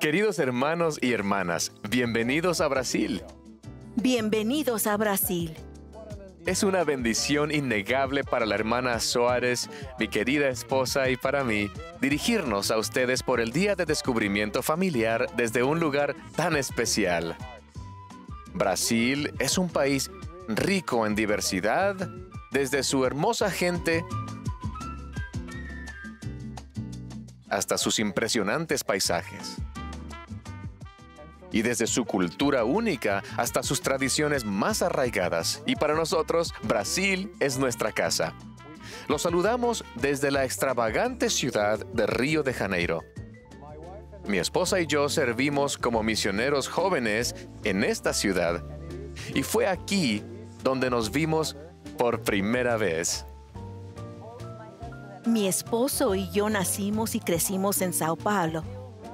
Queridos hermanos y hermanas, bienvenidos a Brasil. Bienvenidos a Brasil. Es una bendición innegable para la hermana Soares, mi querida esposa, y para mí, dirigirnos a ustedes por el Día de Descubrimiento Familiar desde un lugar tan especial. Brasil es un país rico en diversidad, desde su hermosa gente hasta sus impresionantes paisajes. Y desde su cultura única hasta sus tradiciones más arraigadas. Y para nosotros, Brasil es nuestra casa. Los saludamos desde la extravagante ciudad de Río de Janeiro. Mi esposa y yo servimos como misioneros jóvenes en esta ciudad. Y fue aquí donde nos vimos por primera vez. Mi esposo y yo nacimos y crecimos en Sao Paulo,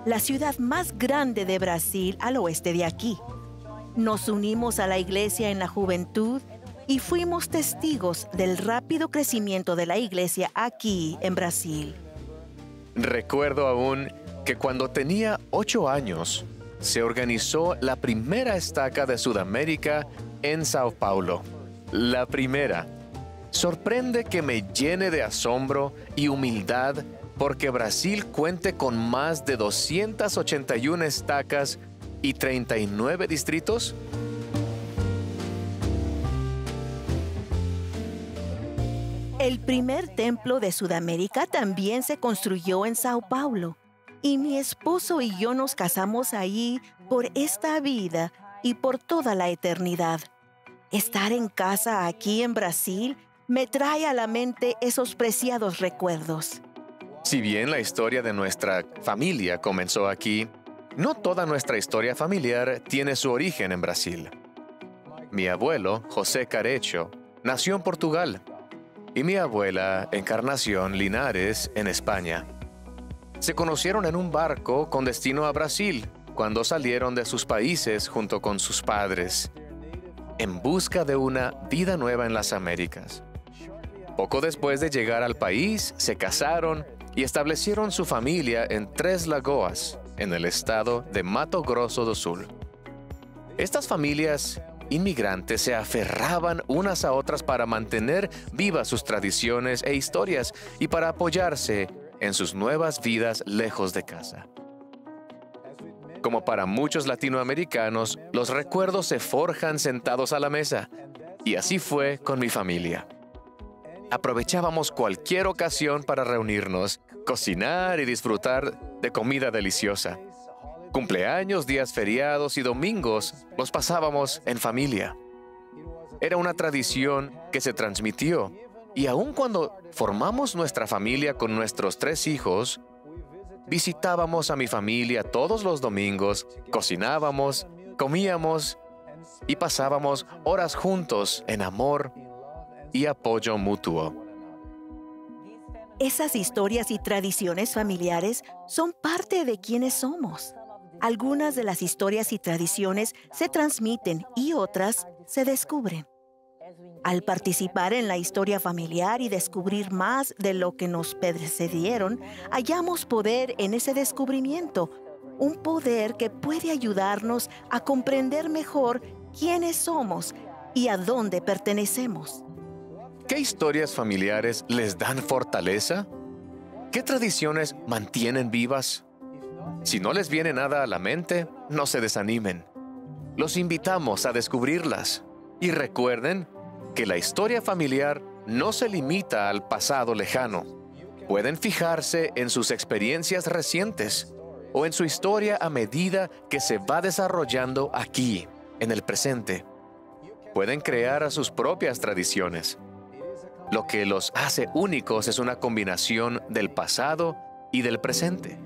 la ciudad más grande de Brasil al oeste de aquí. Nos unimos a la iglesia en la juventud y fuimos testigos del rápido crecimiento de la iglesia aquí en Brasil. Recuerdo aún que cuando tenía 8 años, se organizó la primera estaca de Sudamérica en Sao Paulo. La primera. Sorprende que me llene de asombro y humildad porque Brasil cuente con más de 281 estacas y 39 distritos. El primer templo de Sudamérica también se construyó en Sao Paulo, y mi esposo y yo nos casamos ahí por esta vida y por toda la eternidad. Estar en casa aquí en Brasil me trae a la mente esos preciados recuerdos. Si bien la historia de nuestra familia comenzó aquí, no toda nuestra historia familiar tiene su origen en Brasil. Mi abuelo, José Carecho, nació en Portugal y mi abuela, Encarnación Linares, en España. Se conocieron en un barco con destino a Brasil cuando salieron de sus países junto con sus padres, en busca de una vida nueva en las Américas. Poco después de llegar al país, se casaron y establecieron su familia en Tres Lagoas, en el estado de Mato Grosso do Sul. Estas familias inmigrantes se aferraban unas a otras para mantener vivas sus tradiciones e historias y para apoyarse en sus nuevas vidas lejos de casa. Como para muchos latinoamericanos, los recuerdos se forjan sentados a la mesa, y así fue con mi familia. Aprovechábamos cualquier ocasión para reunirnos, cocinar y disfrutar de comida deliciosa. Cumpleaños, días feriados y domingos los pasábamos en familia. Era una tradición que se transmitió, y aun cuando formamos nuestra familia con nuestros 3 hijos, visitábamos a mi familia todos los domingos, cocinábamos, comíamos y pasábamos horas juntos en amor y apoyo mutuo. Esas historias y tradiciones familiares son parte de quienes somos. Algunas de las historias y tradiciones se transmiten y otras se descubren. Al participar en la historia familiar y descubrir más de lo que nos precedieron, hallamos poder en ese descubrimiento, un poder que puede ayudarnos a comprender mejor quiénes somos y a dónde pertenecemos. ¿Qué historias familiares les dan fortaleza? ¿Qué tradiciones mantienen vivas? Si no les viene nada a la mente, no se desanimen. Los invitamos a descubrirlas. Y recuerden que la historia familiar no se limita al pasado lejano. Pueden fijarse en sus experiencias recientes o en su historia a medida que se va desarrollando aquí, en el presente. Pueden crear a sus propias tradiciones. Lo que los hace únicos es una combinación del pasado y del presente.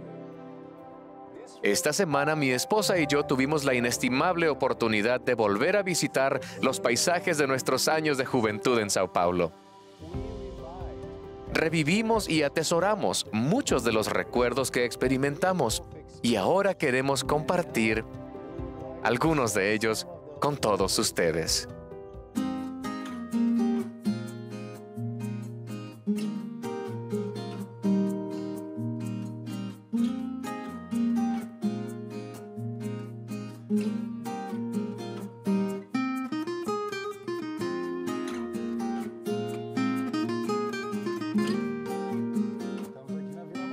Esta semana mi esposa y yo tuvimos la inestimable oportunidad de volver a visitar los paisajes de nuestros años de juventud en Sao Paulo. Revivimos y atesoramos muchos de los recuerdos que experimentamos y ahora queremos compartir algunos de ellos con todos ustedes.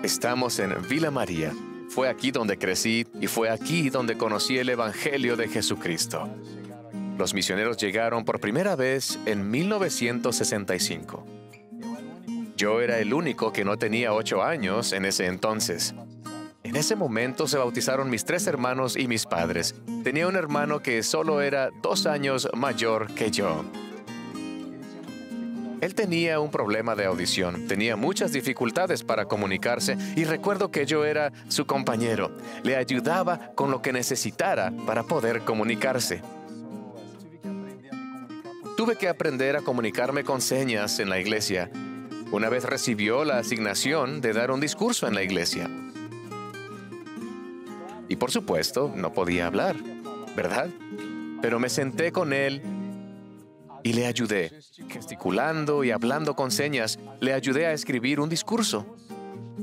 Estamos en Villa María. Fue aquí donde crecí y fue aquí donde conocí el Evangelio de Jesucristo. Los misioneros llegaron por primera vez en 1965. Yo era el único que no tenía 8 años en ese entonces. En ese momento se bautizaron mis 3 hermanos y mis padres. Tenía un hermano que solo era 2 años mayor que yo. Él tenía un problema de audición, tenía muchas dificultades para comunicarse y recuerdo que yo era su compañero. Le ayudaba con lo que necesitara para poder comunicarse. Tuve que aprender a comunicarme con señas en la iglesia. Una vez recibió la asignación de dar un discurso en la iglesia. Y por supuesto, no podía hablar, ¿verdad? Pero me senté con él y le ayudé. Gesticulando y hablando con señas, le ayudé a escribir un discurso.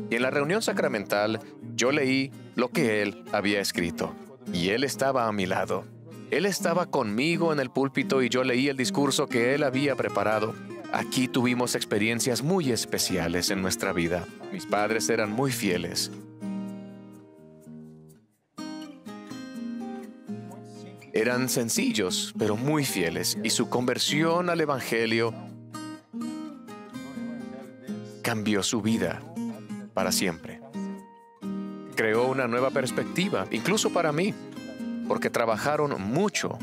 Y en la reunión sacramental, yo leí lo que él había escrito. Y él estaba a mi lado. Él estaba conmigo en el púlpito y yo leí el discurso que él había preparado. Aquí tuvimos experiencias muy especiales en nuestra vida. Mis padres eran muy fieles. Eran sencillos, pero muy fieles, y su conversión al Evangelio cambió su vida para siempre. Creó una nueva perspectiva, incluso para mí, porque trabajaron mucho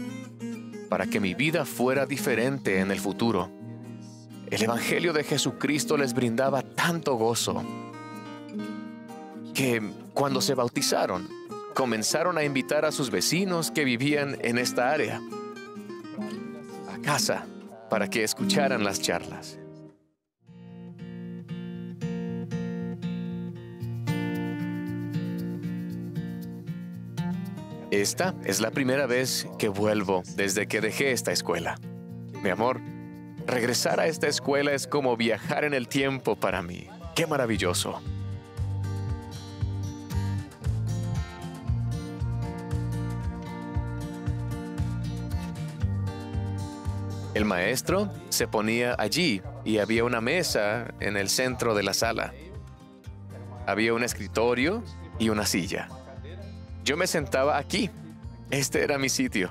para que mi vida fuera diferente en el futuro. El Evangelio de Jesucristo les brindaba tanto gozo que cuando se bautizaron, comenzaron a invitar a sus vecinos que vivían en esta área a casa para que escucharan las charlas. Esta es la primera vez que vuelvo desde que dejé esta escuela. Mi amor, regresar a esta escuela es como viajar en el tiempo para mí. ¡Qué maravilloso! El maestro se ponía allí y había una mesa en el centro de la sala. Había un escritorio y una silla. Yo me sentaba aquí. Este era mi sitio.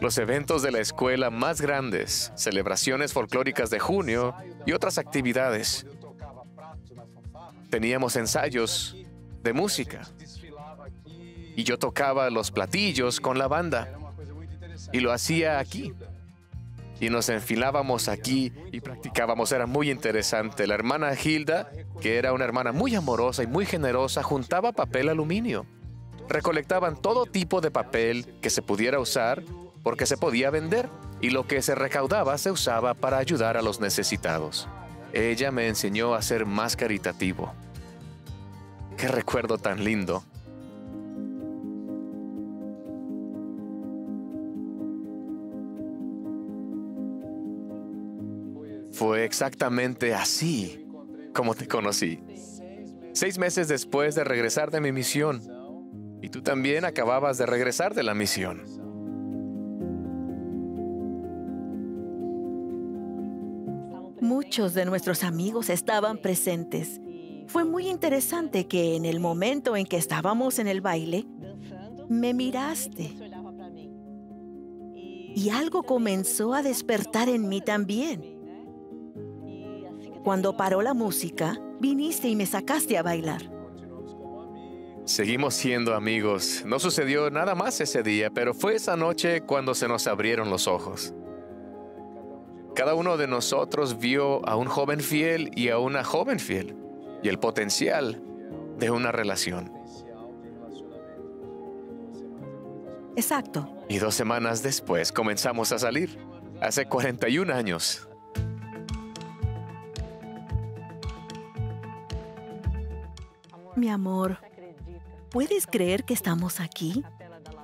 Los eventos de la escuela más grandes, celebraciones folclóricas de junio y otras actividades. Teníamos ensayos de música. Y yo tocaba los platillos con la banda. Y lo hacía aquí. Y nos enfilábamos aquí y practicábamos. Era muy interesante. La hermana Hilda, que era una hermana muy amorosa y muy generosa, juntaba papel aluminio. Recolectaban todo tipo de papel que se pudiera usar porque se podía vender. Y lo que se recaudaba se usaba para ayudar a los necesitados. Ella me enseñó a ser más caritativo. ¡Qué recuerdo tan lindo! Fue exactamente así como te conocí. 6 meses después de regresar de mi misión. Y tú también acababas de regresar de la misión. Muchos de nuestros amigos estaban presentes. Fue muy interesante que en el momento en que estábamos en el baile, me miraste. Y algo comenzó a despertar en mí también. Cuando paró la música, viniste y me sacaste a bailar. Seguimos siendo amigos. No sucedió nada más ese día, pero fue esa noche cuando se nos abrieron los ojos. Cada uno de nosotros vio a un joven fiel y a una joven fiel, y el potencial de una relación. Exacto. Y 2 semanas después comenzamos a salir. Hace 41 años. Mi amor, ¿puedes creer que estamos aquí?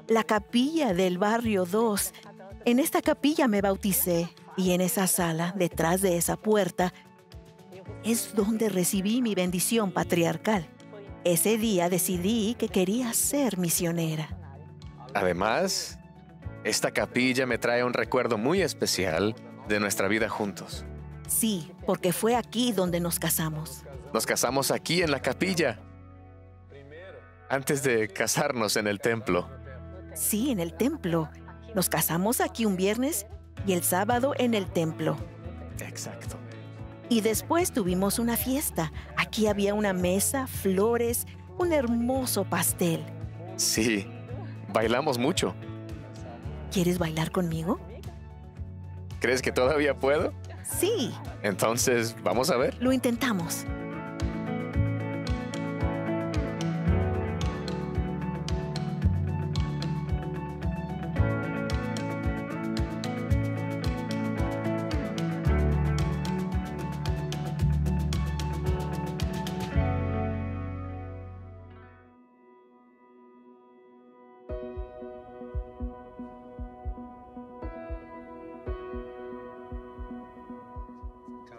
La capilla del barrio 2. En esta capilla me bauticé y en esa sala, detrás de esa puerta, es donde recibí mi bendición patriarcal. Ese día decidí que quería ser misionera. Además, esta capilla me trae un recuerdo muy especial de nuestra vida juntos. Sí, porque fue aquí donde nos casamos. Nos casamos aquí en la capilla, antes de casarnos en el templo. Sí, en el templo. Nos casamos aquí un viernes y el sábado en el templo. Exacto. Y después tuvimos una fiesta. Aquí había una mesa, flores, un hermoso pastel. Sí, bailamos mucho. ¿Quieres bailar conmigo? ¿Crees que todavía puedo? Sí, Entonces, vamos a ver. lo intentamos.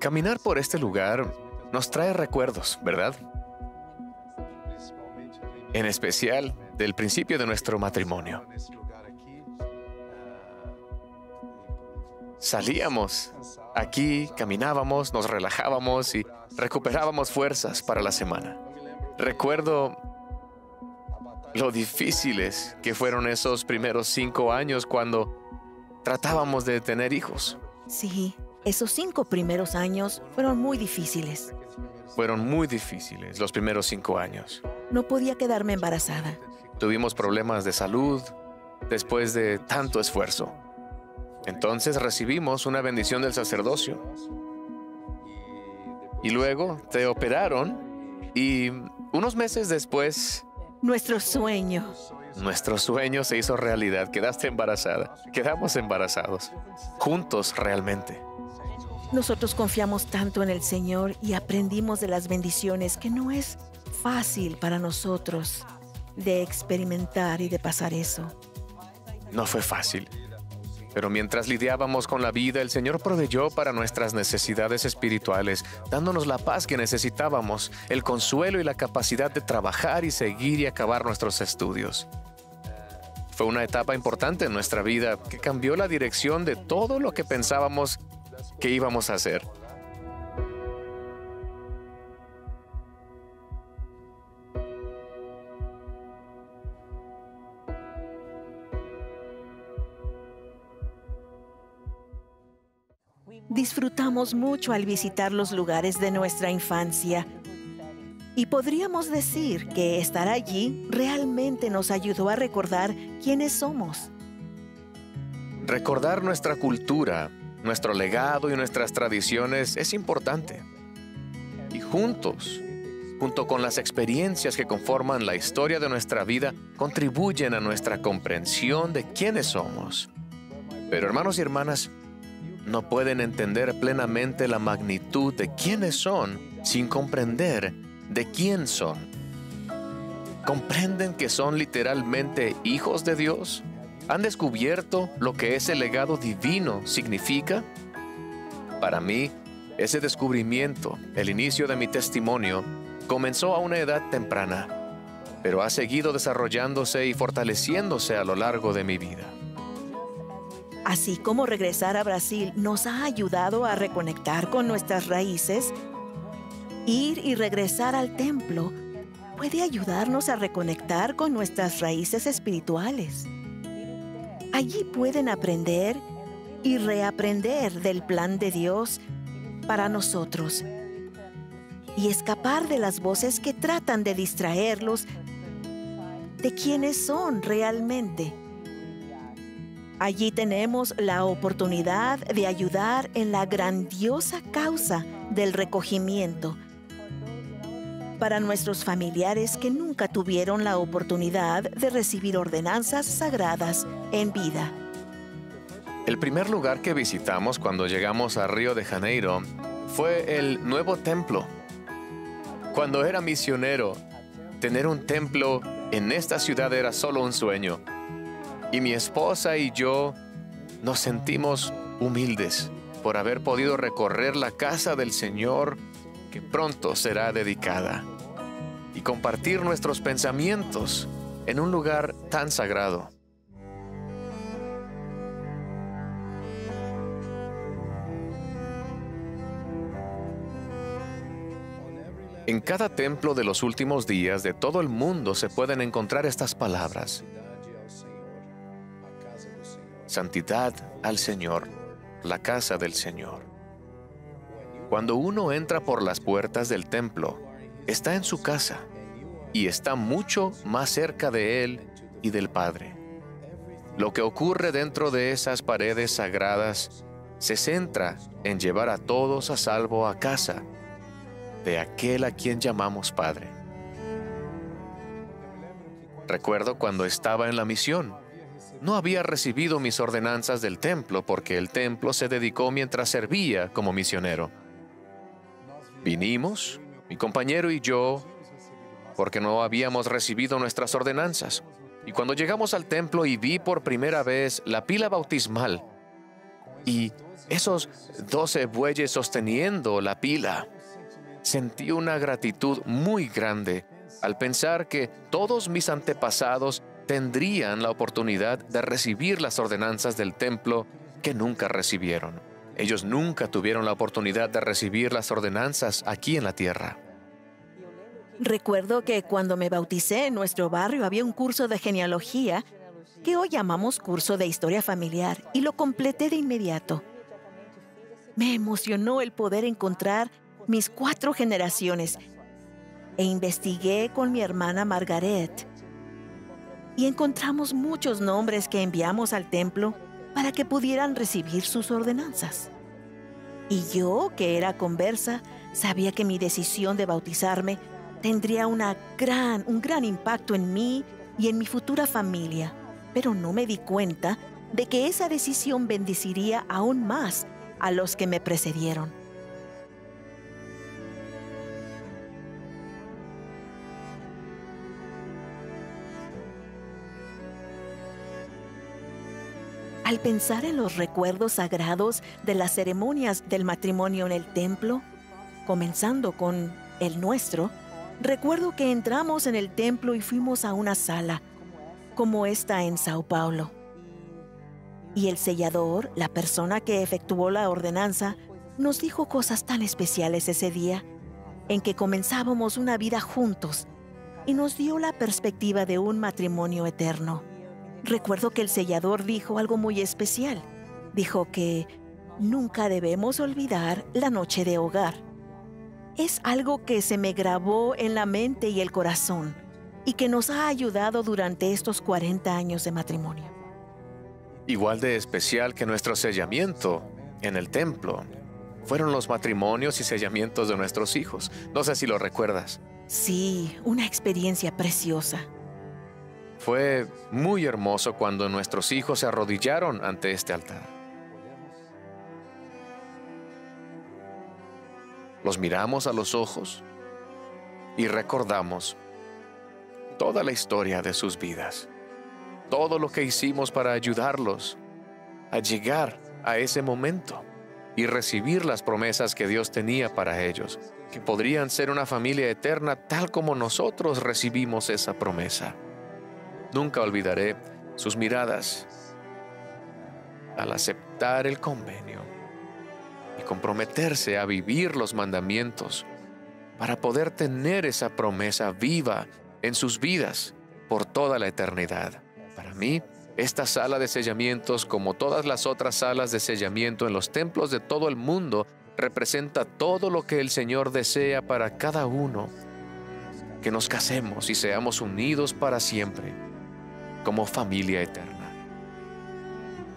Caminar por este lugar nos trae recuerdos, ¿verdad? En especial del principio de nuestro matrimonio. Salíamos aquí, caminábamos, nos relajábamos y recuperábamos fuerzas para la semana. Recuerdo lo difíciles que fueron esos primeros 5 años cuando tratábamos de tener hijos. Sí, esos 5 primeros años fueron muy difíciles. Fueron muy difíciles los primeros 5 años. No podía quedarme embarazada. Tuvimos problemas de salud después de tanto esfuerzo. Entonces recibimos una bendición del sacerdocio. Y luego te operaron y unos meses después Nuestro sueño. nuestro sueño se hizo realidad. Quedaste embarazada. Quedamos embarazados. Juntos realmente. Nosotros confiamos tanto en el Señor y aprendimos de las bendiciones que no es fácil para nosotros de experimentar y de pasar eso. No fue fácil. Pero mientras lidiábamos con la vida, el Señor proveyó para nuestras necesidades espirituales, dándonos la paz que necesitábamos, el consuelo y la capacidad de trabajar y seguir y acabar nuestros estudios. Fue una etapa importante en nuestra vida que cambió la dirección de todo lo que pensábamos que íbamos a hacer. Disfrutamos mucho al visitar los lugares de nuestra infancia. Y podríamos decir que estar allí realmente nos ayudó a recordar quiénes somos. Recordar nuestra cultura, nuestro legado y nuestras tradiciones es importante. Y junto con las experiencias que conforman la historia de nuestra vida, contribuyen a nuestra comprensión de quiénes somos. Pero hermanos y hermanas, no pueden entender plenamente la magnitud de quiénes son sin comprender de quién son. ¿Comprenden que son literalmente hijos de Dios? ¿Han descubierto lo que ese legado divino significa? Para mí, ese descubrimiento, el inicio de mi testimonio, comenzó a una edad temprana, pero ha seguido desarrollándose y fortaleciéndose a lo largo de mi vida. Así como regresar a Brasil nos ha ayudado a reconectar con nuestras raíces, ir y regresar al templo puede ayudarnos a reconectar con nuestras raíces espirituales. Allí pueden aprender y reaprender del plan de Dios para nosotros y escapar de las voces que tratan de distraerlos de quiénes son realmente. Allí tenemos la oportunidad de ayudar en la grandiosa causa del recogimiento para nuestros familiares que nunca tuvieron la oportunidad de recibir ordenanzas sagradas en vida. El primer lugar que visitamos cuando llegamos a Río de Janeiro fue el nuevo templo. Cuando era misionero, tener un templo en esta ciudad era solo un sueño. Y mi esposa y yo nos sentimos humildes por haber podido recorrer la casa del Señor que pronto será dedicada y compartir nuestros pensamientos en un lugar tan sagrado. En cada templo de los últimos días de todo el mundo se pueden encontrar estas palabras: santidad al Señor, la casa del Señor. Cuando uno entra por las puertas del templo, está en su casa y está mucho más cerca de Él y del Padre. Lo que ocurre dentro de esas paredes sagradas se centra en llevar a todos a salvo a casa de aquel a quien llamamos Padre. Recuerdo cuando estaba en la misión. No había recibido mis ordenanzas del templo porque el templo se dedicó mientras servía como misionero. Vinimos, mi compañero y yo, porque no habíamos recibido nuestras ordenanzas. Y cuando llegamos al templo y vi por primera vez la pila bautismal y esos 12 bueyes sosteniendo la pila, sentí una gratitud muy grande al pensar que todos mis antepasados tendrían la oportunidad de recibir las ordenanzas del templo que nunca recibieron. Ellos nunca tuvieron la oportunidad de recibir las ordenanzas aquí en la tierra. Recuerdo que cuando me bauticé en nuestro barrio había un curso de genealogía que hoy llamamos curso de historia familiar y lo completé de inmediato. Me emocionó el poder encontrar mis 4 generaciones e investigué con mi hermana Margaret y encontramos muchos nombres que enviamos al templo para que pudieran recibir sus ordenanzas. Y yo, que era conversa, sabía que mi decisión de bautizarme tendría un gran impacto en mí y en mi futura familia, pero no me di cuenta de que esa decisión bendeciría aún más a los que me precedieron. Al pensar en los recuerdos sagrados de las ceremonias del matrimonio en el templo, comenzando con el nuestro, recuerdo que entramos en el templo y fuimos a una sala, como esta en Sao Paulo. Y el sellador, la persona que efectuó la ordenanza, nos dijo cosas tan especiales ese día, en que comenzábamos una vida juntos, y nos dio la perspectiva de un matrimonio eterno. Recuerdo que el sellador dijo algo muy especial. Dijo que nunca debemos olvidar la noche de hogar. Es algo que se me grabó en la mente y el corazón y que nos ha ayudado durante estos 40 años de matrimonio. Igual de especial que nuestro sellamiento en el templo fueron los matrimonios y sellamientos de nuestros hijos. No sé si lo recuerdas. Sí, una experiencia preciosa. Fue muy hermoso cuando nuestros hijos se arrodillaron ante este altar. Los miramos a los ojos y recordamos toda la historia de sus vidas, todo lo que hicimos para ayudarlos a llegar a ese momento y recibir las promesas que Dios tenía para ellos, que podrían ser una familia eterna tal como nosotros recibimos esa promesa. Nunca olvidaré sus miradas al aceptar el convenio y comprometerse a vivir los mandamientos para poder tener esa promesa viva en sus vidas por toda la eternidad. Para mí, esta sala de sellamientos, como todas las otras salas de sellamiento en los templos de todo el mundo, representa todo lo que el Señor desea para cada uno. Que nos casemos y seamos unidos para siempre, como familia eterna.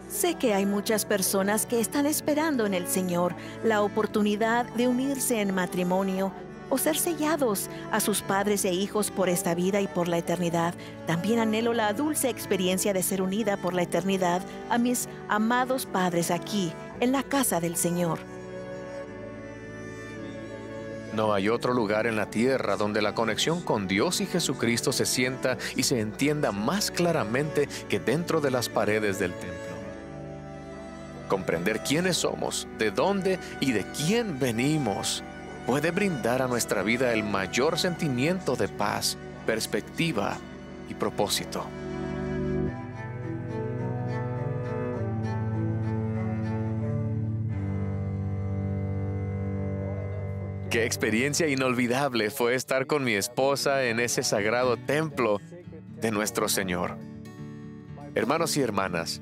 Sé que hay muchas personas que están esperando en el Señor la oportunidad de unirse en matrimonio o ser sellados a sus padres e hijos por esta vida y por la eternidad. También anhelo la dulce experiencia de ser unida por la eternidad a mis amados padres aquí, en la casa del Señor. No hay otro lugar en la tierra donde la conexión con Dios y Jesucristo se sienta y se entienda más claramente que dentro de las paredes del templo. Comprender quiénes somos, de dónde y de quién venimos, puede brindar a nuestra vida el mayor sentimiento de paz, perspectiva y propósito. Qué experiencia inolvidable fue estar con mi esposa en ese sagrado templo de nuestro Señor. Hermanos y hermanas,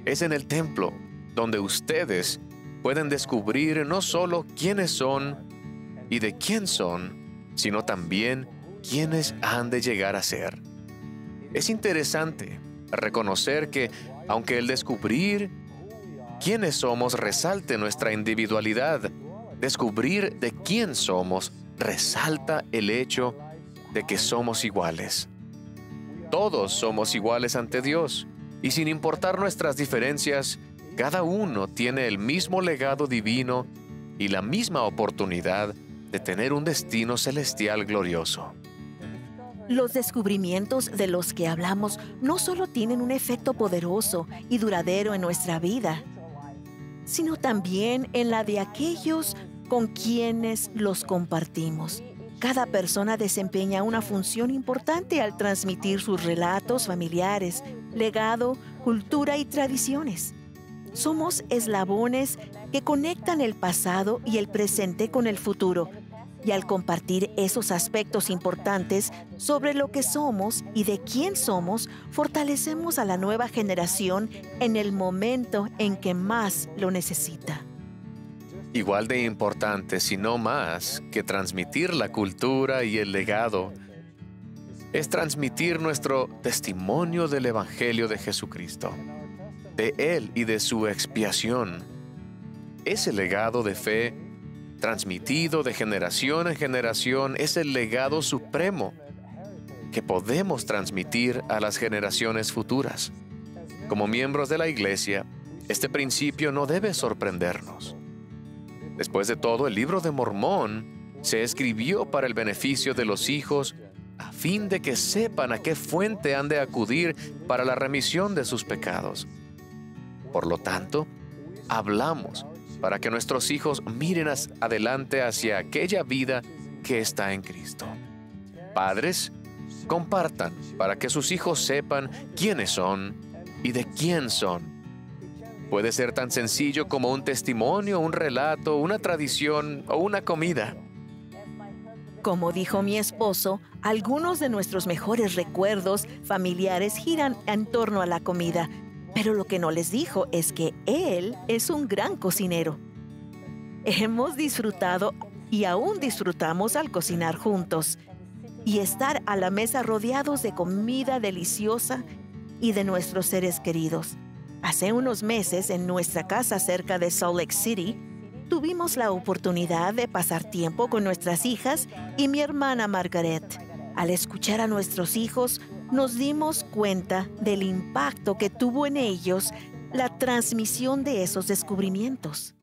es en el templo donde ustedes pueden descubrir no solo quiénes son y de quién son, sino también quiénes han de llegar a ser. Es interesante reconocer que, aunque el descubrir quiénes somos resalte nuestra individualidad, descubrir de quién somos resalta el hecho de que somos iguales. Todos somos iguales ante Dios, y sin importar nuestras diferencias, cada uno tiene el mismo legado divino y la misma oportunidad de tener un destino celestial glorioso. Los descubrimientos de los que hablamos no solo tienen un efecto poderoso y duradero en nuestra vida, sino también en la de aquellos con quienes los compartimos. Cada persona desempeña una función importante al transmitir sus relatos familiares, legado, cultura y tradiciones. Somos eslabones que conectan el pasado y el presente con el futuro, y al compartir esos aspectos importantes sobre lo que somos y de quién somos, fortalecemos a la nueva generación en el momento en que más lo necesita. Igual de importante, si no más, que transmitir la cultura y el legado, es transmitir nuestro testimonio del Evangelio de Jesucristo, de Él y de su expiación. Ese legado de fe, transmitido de generación en generación, es el legado supremo que podemos transmitir a las generaciones futuras. Como miembros de la Iglesia, este principio no debe sorprendernos. Después de todo, el libro de Mormón se escribió para el beneficio de los hijos a fin de que sepan a qué fuente han de acudir para la remisión de sus pecados. Por lo tanto, hablamos para que nuestros hijos miren adelante hacia aquella vida que está en Cristo. Padres, compartan para que sus hijos sepan quiénes son y de quién son. Puede ser tan sencillo como un testimonio, un relato, una tradición o una comida. Como dijo mi esposo, algunos de nuestros mejores recuerdos familiares giran en torno a la comida, pero lo que no les dijo es que él es un gran cocinero. Hemos disfrutado y aún disfrutamos al cocinar juntos y estar a la mesa rodeados de comida deliciosa y de nuestros seres queridos. Hace unos meses, en nuestra casa cerca de Salt Lake City, tuvimos la oportunidad de pasar tiempo con nuestras hijas y mi hermana Margaret. Al escuchar a nuestros hijos, nos dimos cuenta del impacto que tuvo en ellos la transmisión de esos descubrimientos.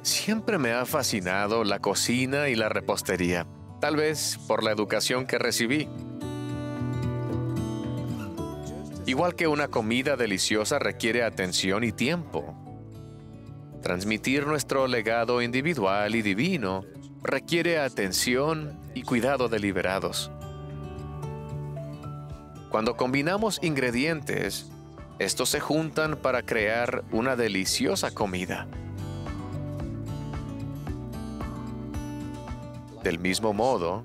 Siempre me ha fascinado la cocina y la repostería, tal vez por la educación que recibí. Igual que una comida deliciosa requiere atención y tiempo, transmitir nuestro legado individual y divino requiere atención y cuidado deliberados. Cuando combinamos ingredientes, estos se juntan para crear una deliciosa comida. Del mismo modo,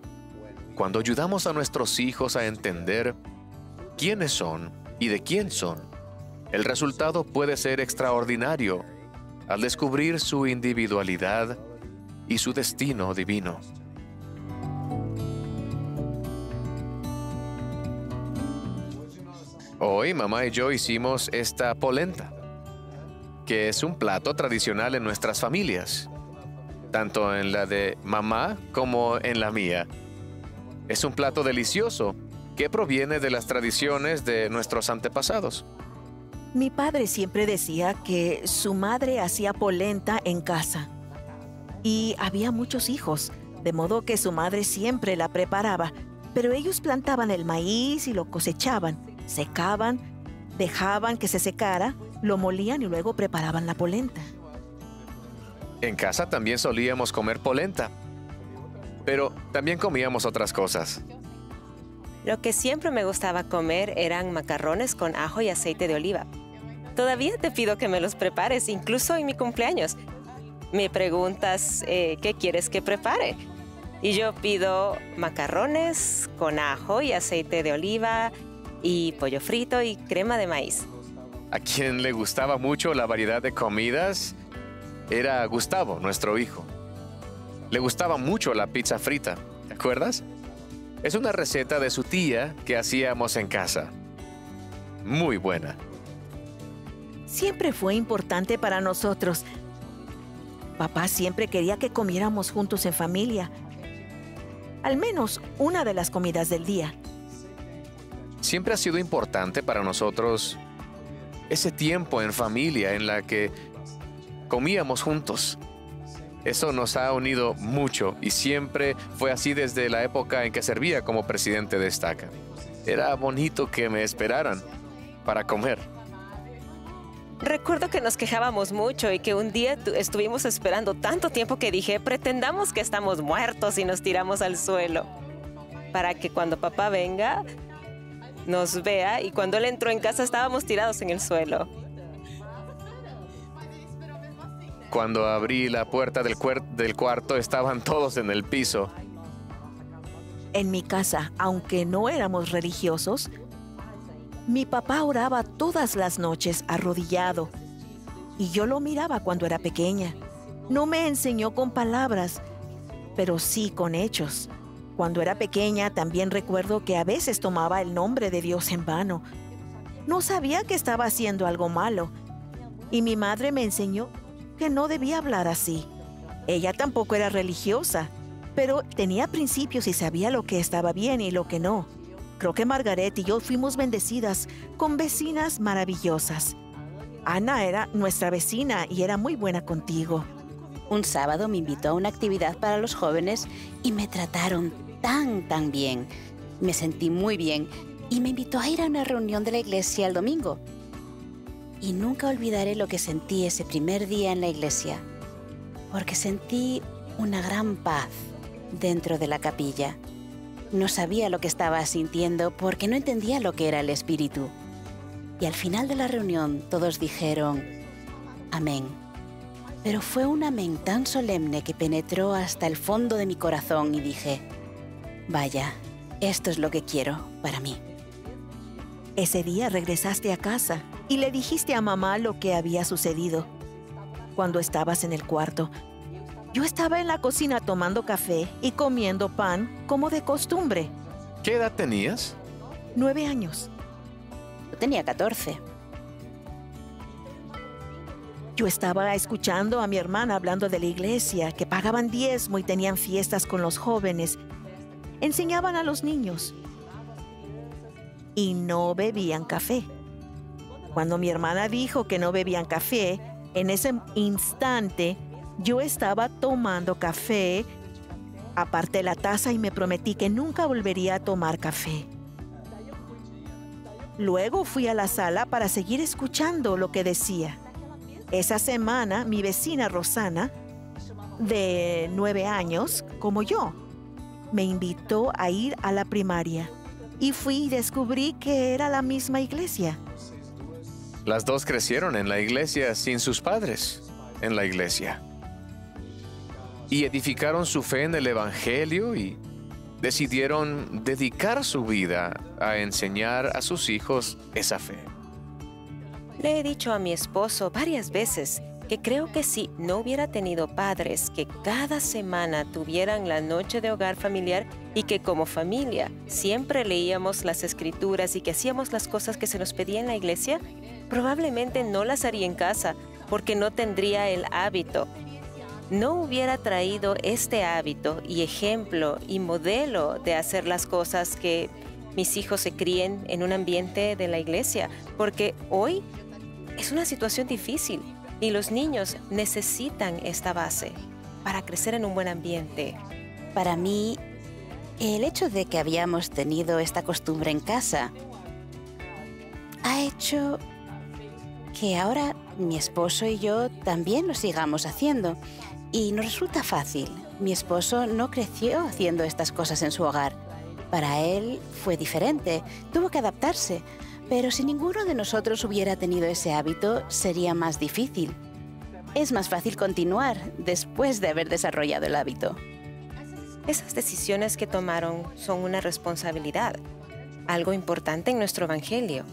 cuando ayudamos a nuestros hijos a entender quiénes son y de quién son, el resultado puede ser extraordinario al descubrir su individualidad y su destino divino. Hoy mamá y yo hicimos esta polenta, que es un plato tradicional en nuestras familias, tanto en la de mamá como en la mía. Es un plato delicioso que proviene de las tradiciones de nuestros antepasados. Mi padre siempre decía que su madre hacía polenta en casa y había muchos hijos, de modo que su madre siempre la preparaba, pero ellos plantaban el maíz y lo cosechaban, secaban, dejaban que se secara, lo molían y luego preparaban la polenta. En casa también solíamos comer polenta, pero también comíamos otras cosas. Lo que siempre me gustaba comer eran macarrones con ajo y aceite de oliva. Todavía te pido que me los prepares, incluso en mi cumpleaños. Me preguntas, ¿qué quieres que prepare? Y yo pido macarrones con ajo y aceite de oliva y pollo frito y crema de maíz. A quien le gustaba mucho la variedad de comidas era Gustavo, nuestro hijo. Le gustaba mucho la pizza frita, ¿te acuerdas? Es una receta de su tía que hacíamos en casa. Muy buena. Siempre fue importante para nosotros. Papá siempre quería que comiéramos juntos en familia. Al menos una de las comidas del día. Siempre ha sido importante para nosotros ese tiempo en familia en la que comíamos juntos. Eso nos ha unido mucho y siempre fue así desde la época en que servía como presidente de Estaca. Era bonito que me esperaran para comer. Recuerdo que nos quejábamos mucho y que un día estuvimos esperando tanto tiempo que dije, pretendamos que estamos muertos y nos tiramos al suelo. Para que cuando papá venga, nos vea, y cuando él entró en casa estábamos tirados en el suelo. Cuando abrí la puerta del cuarto, estaban todos en el piso. En mi casa, aunque no éramos religiosos, mi papá oraba todas las noches arrodillado. Y yo lo miraba cuando era pequeña. No me enseñó con palabras, pero sí con hechos. Cuando era pequeña, también recuerdo que a veces tomaba el nombre de Dios en vano. No sabía que estaba haciendo algo malo. Y mi madre me enseñó que no debía hablar así. Ella tampoco era religiosa, pero tenía principios y sabía lo que estaba bien y lo que no. Creo que Margaret y yo fuimos bendecidas con vecinas maravillosas. Ana era nuestra vecina y era muy buena contigo. Un sábado me invitó a una actividad para los jóvenes y me trataron tan bien. Me sentí muy bien y me invitó a ir a una reunión de la iglesia el domingo. Y nunca olvidaré lo que sentí ese primer día en la iglesia, porque sentí una gran paz dentro de la capilla. No sabía lo que estaba sintiendo porque no entendía lo que era el Espíritu. Y al final de la reunión todos dijeron amén. Pero fue un amén tan solemne que penetró hasta el fondo de mi corazón y dije, vaya, esto es lo que quiero para mí. Ese día regresaste a casa y le dijiste a mamá lo que había sucedido. Cuando estabas en el cuarto, yo estaba en la cocina tomando café y comiendo pan como de costumbre. ¿Qué edad tenías? 9 años. Yo tenía 14. Yo estaba escuchando a mi hermana hablando de la iglesia, que pagaban diezmo y tenían fiestas con los jóvenes. Enseñaban a los niños. Y no bebían café. Cuando mi hermana dijo que no bebían café, en ese instante yo estaba tomando café, aparté la taza y me prometí que nunca volvería a tomar café. Luego fui a la sala para seguir escuchando lo que decía. Esa semana mi vecina Rosana, de 9 años, como yo, me invitó a ir a la primaria. Y fui y descubrí que era la misma iglesia. Las dos crecieron en la iglesia sin sus padres, en la iglesia. Y edificaron su fe en el Evangelio y decidieron dedicar su vida a enseñar a sus hijos esa fe. Le he dicho a mi esposo varias veces que creo que si no hubiera tenido padres que cada semana tuvieran la noche de hogar familiar y que como familia siempre leíamos las escrituras y que hacíamos las cosas que se nos pedía en la iglesia, probablemente no las haría en casa porque no tendría el hábito. No hubiera traído este hábito y ejemplo y modelo de hacer las cosas que mis hijos se críen en un ambiente de la iglesia, porque hoy es una situación difícil. Y los niños necesitan esta base para crecer en un buen ambiente. Para mí, el hecho de que habíamos tenido esta costumbre en casa ha hecho que ahora mi esposo y yo también lo sigamos haciendo. Y nos resulta fácil. Mi esposo no creció haciendo estas cosas en su hogar. Para él fue diferente, tuvo que adaptarse, pero si ninguno de nosotros hubiera tenido ese hábito, sería más difícil. Es más fácil continuar después de haber desarrollado el hábito. Esas decisiones que tomaron son una responsabilidad, algo importante en nuestro evangelio.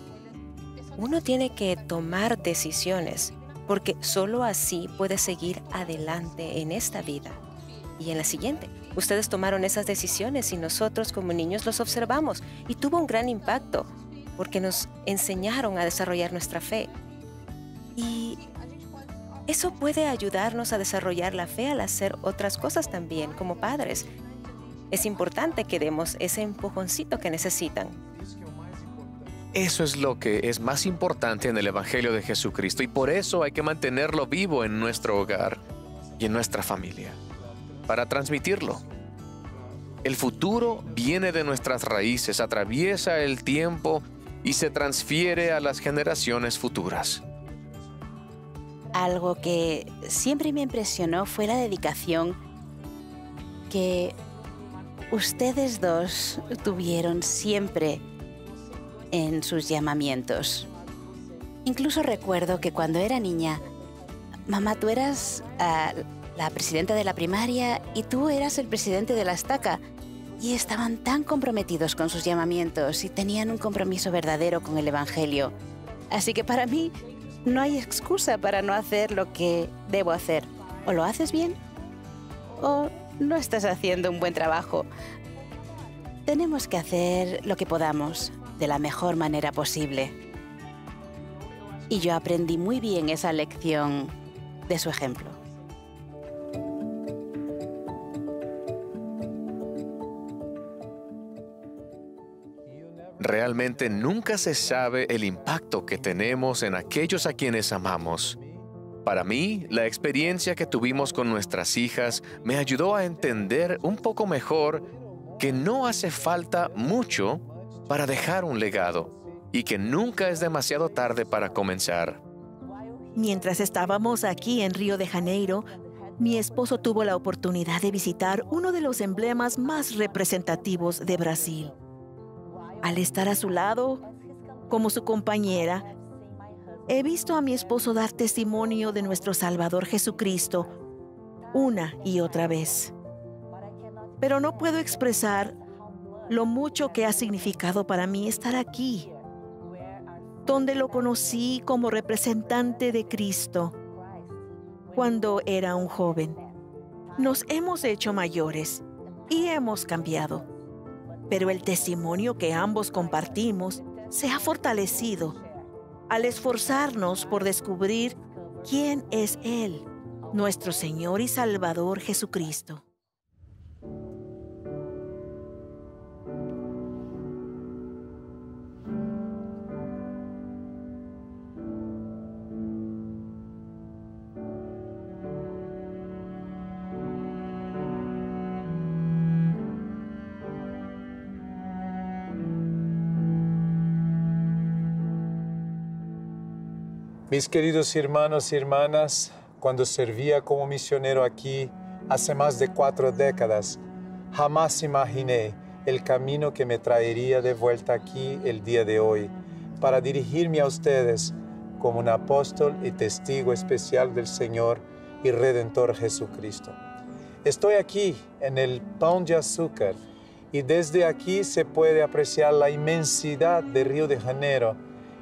Uno tiene que tomar decisiones, porque solo así puede seguir adelante en esta vida y en la siguiente. Ustedes tomaron esas decisiones y nosotros como niños los observamos y tuvo un gran impacto porque nos enseñaron a desarrollar nuestra fe. Y eso puede ayudarnos a desarrollar la fe al hacer otras cosas también como padres. Es importante que demos ese empujoncito que necesitan. Eso es lo que es más importante en el Evangelio de Jesucristo y por eso hay que mantenerlo vivo en nuestro hogar y en nuestra familia, para transmitirlo. El futuro viene de nuestras raíces, atraviesa el tiempo y se transfiere a las generaciones futuras. Algo que siempre me impresionó fue la dedicación que ustedes dos tuvieron siempre en sus llamamientos. Incluso recuerdo que cuando era niña, mamá, tú eras la presidenta de la primaria y tú eras el presidente de la estaca, y estaban tan comprometidos con sus llamamientos y tenían un compromiso verdadero con el Evangelio. Así que para mí no hay excusa para no hacer lo que debo hacer. O lo haces bien o no estás haciendo un buen trabajo. Tenemos que hacer lo que podamos de la mejor manera posible. Y yo aprendí muy bien esa lección de su ejemplo. Realmente nunca se sabe el impacto que tenemos en aquellos a quienes amamos. Para mí, la experiencia que tuvimos con nuestras hijas me ayudó a entender un poco mejor que no hace falta mucho para dejar un legado y que nunca es demasiado tarde para comenzar. Mientras estábamos aquí en Río de Janeiro, mi esposo tuvo la oportunidad de visitar uno de los emblemas más representativos de Brasil. Al estar a su lado, como su compañera, he visto a mi esposo dar testimonio de nuestro Salvador Jesucristo una y otra vez. Pero no puedo expresar lo mucho que ha significado para mí estar aquí, donde lo conocí como representante de Cristo cuando era un joven. Nos hemos hecho mayores y hemos cambiado, pero el testimonio que ambos compartimos se ha fortalecido al esforzarnos por descubrir quién es Él, nuestro Señor y Salvador Jesucristo. Mis queridos hermanos y hermanas, cuando servía como misionero aquí hace más de 4 décadas, jamás imaginé el camino que me traería de vuelta aquí el día de hoy para dirigirme a ustedes como un apóstol y testigo especial del Señor y Redentor Jesucristo. Estoy aquí en el Pão de Açúcar y desde aquí se puede apreciar la inmensidad de Río de Janeiro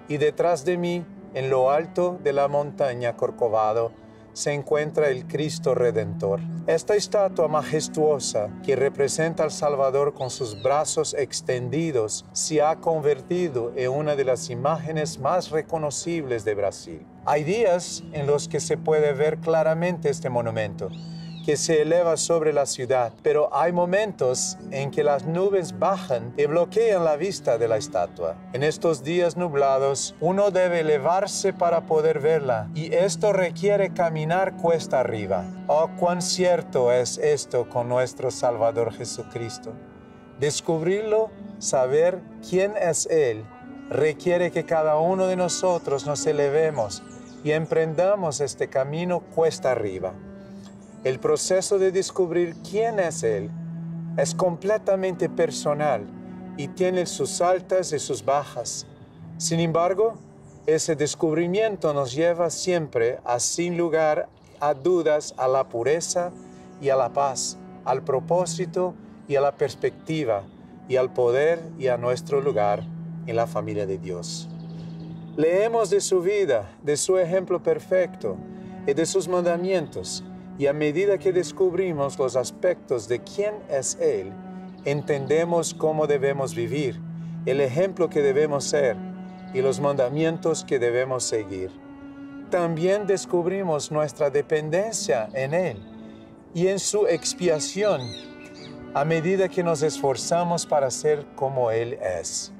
y detrás de mí, en lo alto de la montaña Corcovado, se encuentra el Cristo Redentor. Esta estatua majestuosa que representa al Salvador con sus brazos extendidos se ha convertido en una de las imágenes más reconocibles de Brasil. Hay días en los que se puede ver claramente este monumento, que se eleva sobre la ciudad, pero hay momentos en que las nubes bajan y bloquean la vista de la estatua. En estos días nublados, uno debe elevarse para poder verla, y esto requiere caminar cuesta arriba. Oh, cuán cierto es esto con nuestro Salvador Jesucristo. Descubrirlo, saber quién es Él, requiere que cada uno de nosotros nos elevemos y emprendamos este camino cuesta arriba. El proceso de descubrir quién es Él es completamente personal y tiene sus altas y sus bajas. Sin embargo, ese descubrimiento nos lleva siempre a, sin lugar a dudas, a la pureza y a la paz, al propósito y a la perspectiva, y al poder y a nuestro lugar en la familia de Dios. Leemos de su vida, de su ejemplo perfecto y de sus mandamientos, y a medida que descubrimos los aspectos de quién es Él, entendemos cómo debemos vivir, el ejemplo que debemos ser y los mandamientos que debemos seguir. También descubrimos nuestra dependencia en Él y en su expiación a medida que nos esforzamos para ser como Él es.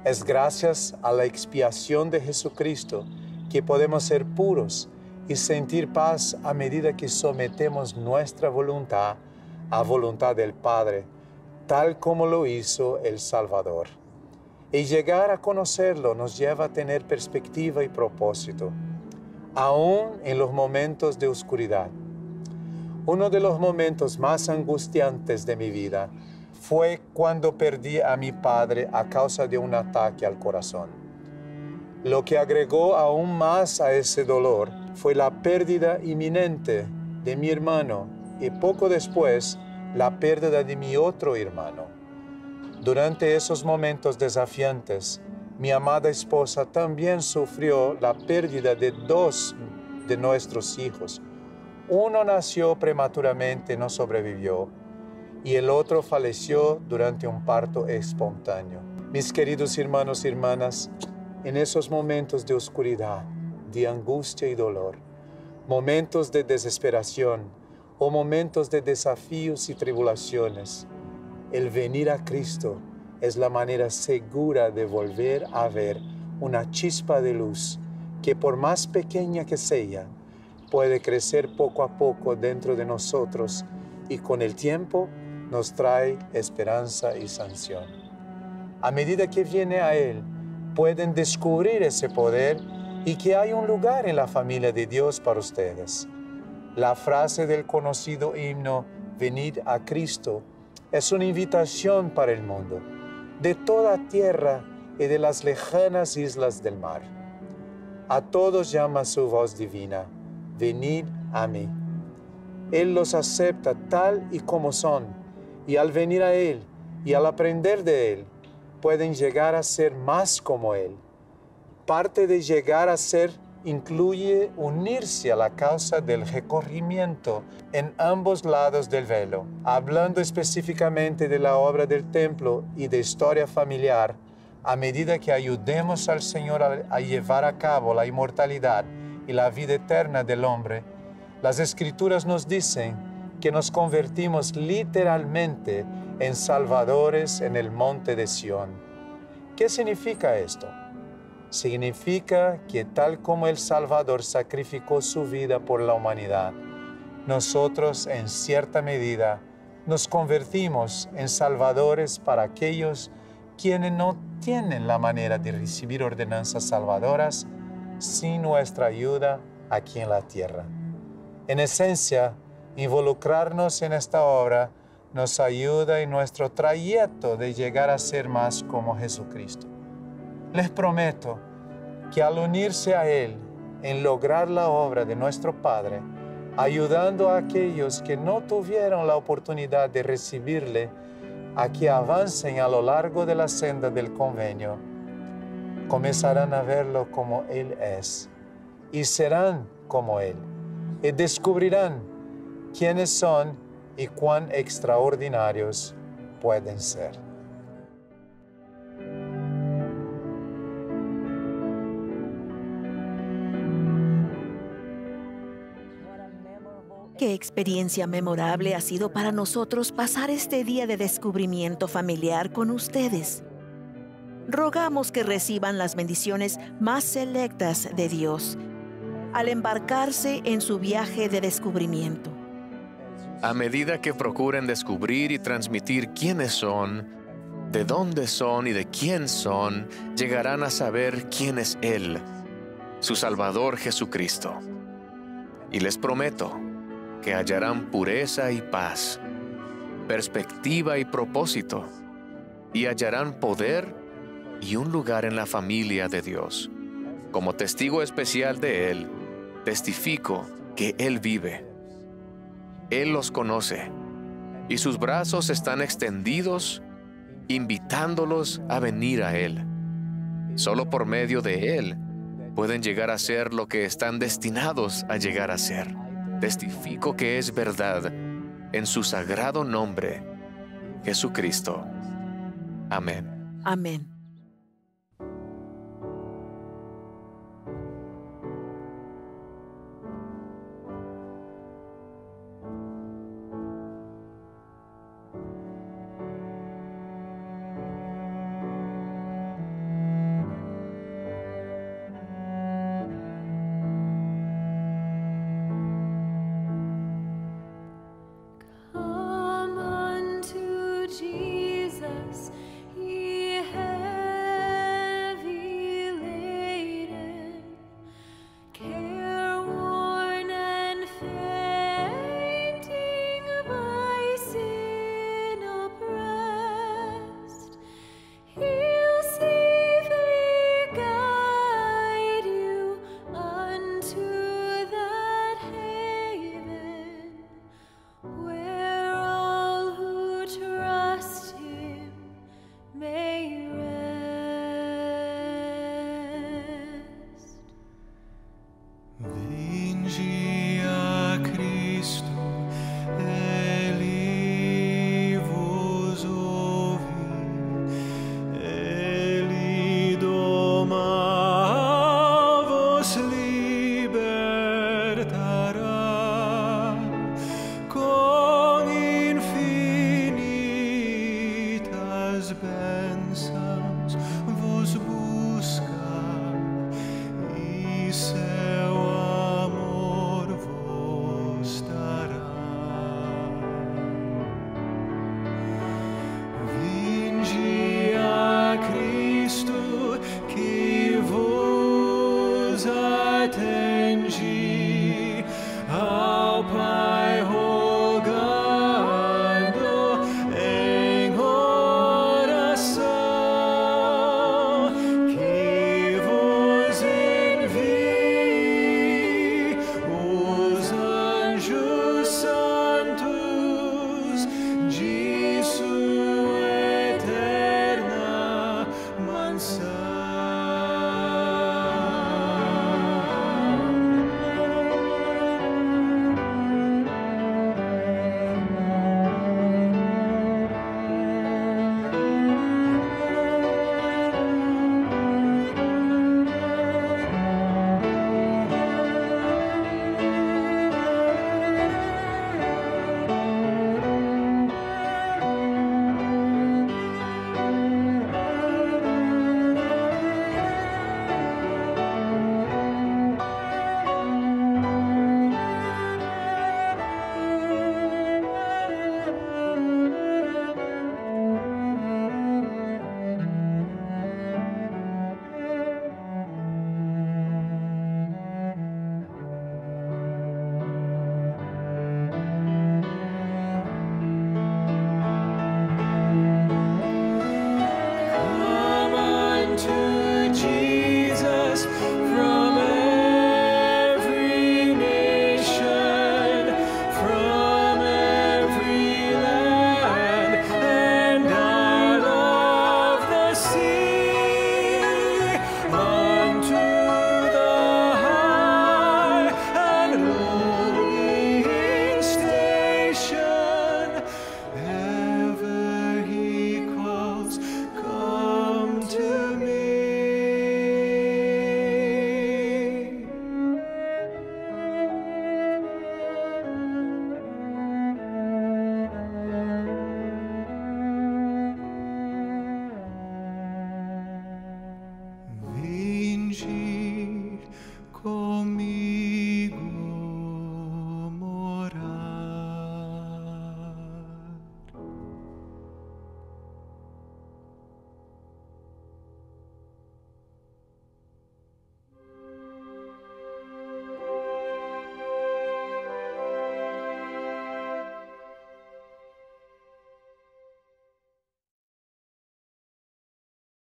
Es gracias a la expiación de Jesucristo que podemos ser puros y sentir paz a medida que sometemos nuestra voluntad a voluntad del Padre, tal como lo hizo el Salvador. Y llegar a conocerlo nos lleva a tener perspectiva y propósito, aún en los momentos de oscuridad. Uno de los momentos más angustiantes de mi vida fue cuando perdí a mi padre a causa de un ataque al corazón. Lo que agregó aún más a ese dolor fue la pérdida inminente de mi hermano y poco después la pérdida de mi otro hermano. Durante esos momentos desafiantes, mi amada esposa también sufrió la pérdida de 2 de nuestros hijos. Uno nació prematuramente, no sobrevivió, y el otro falleció durante un parto espontáneo. Mis queridos hermanos y hermanas, en esos momentos de oscuridad, de angustia y dolor, momentos de desesperación o momentos de desafíos y tribulaciones, el venir a Cristo es la manera segura de volver a ver una chispa de luz que, por más pequeña que sea, puede crecer poco a poco dentro de nosotros y con el tiempo nos trae esperanza y sanción. A medida que viene a Él, pueden descubrir ese poder y que hay un lugar en la familia de Dios para ustedes. La frase del conocido himno «Venid a Cristo» es una invitación para el mundo, de toda tierra y de las lejanas islas del mar. A todos llama su voz divina, venid a mí. Él los acepta tal y como son, y al venir a Él y al aprender de Él, pueden llegar a ser más como Él. Parte de llegar a ser incluye unirse a la causa del recorrimiento en ambos lados del velo. Hablando específicamente de la obra del templo y de historia familiar, a medida que ayudemos al Señor a llevar a cabo la inmortalidad y la vida eterna del hombre, las Escrituras nos dicen que nos convertimos literalmente en salvadores en el monte de Sión. ¿Qué significa esto? Significa que tal como el Salvador sacrificó su vida por la humanidad, nosotros en cierta medida nos convertimos en salvadores para aquellos quienes no tienen la manera de recibir ordenanzas salvadoras sin nuestra ayuda aquí en la tierra. En esencia, involucrarnos en esta obra nos ayuda en nuestro trayecto de llegar a ser más como Jesucristo. Les prometo que al unirse a Él en lograr la obra de nuestro Padre, ayudando a aquellos que no tuvieron la oportunidad de recibirle, a que avancen a lo largo de la senda del convenio, comenzarán a verlo como Él es y serán como Él y descubrirán quiénes son y cuán extraordinarios pueden ser. Qué experiencia memorable ha sido para nosotros pasar este día de descubrimiento familiar con ustedes. Rogamos que reciban las bendiciones más selectas de Dios al embarcarse en su viaje de descubrimiento. A medida que procuren descubrir y transmitir quiénes son, de dónde son y de quién son, llegarán a saber quién es Él, su Salvador Jesucristo. Y les prometo que hallarán pureza y paz, perspectiva y propósito, y hallarán poder y un lugar en la familia de Dios. Como testigo especial de Él, testifico que Él vive. Él los conoce y sus brazos están extendidos, invitándolos a venir a Él. Solo por medio de Él pueden llegar a ser lo que están destinados a llegar a ser. Testifico que es verdad en su sagrado nombre, Jesucristo. Amén. Amén.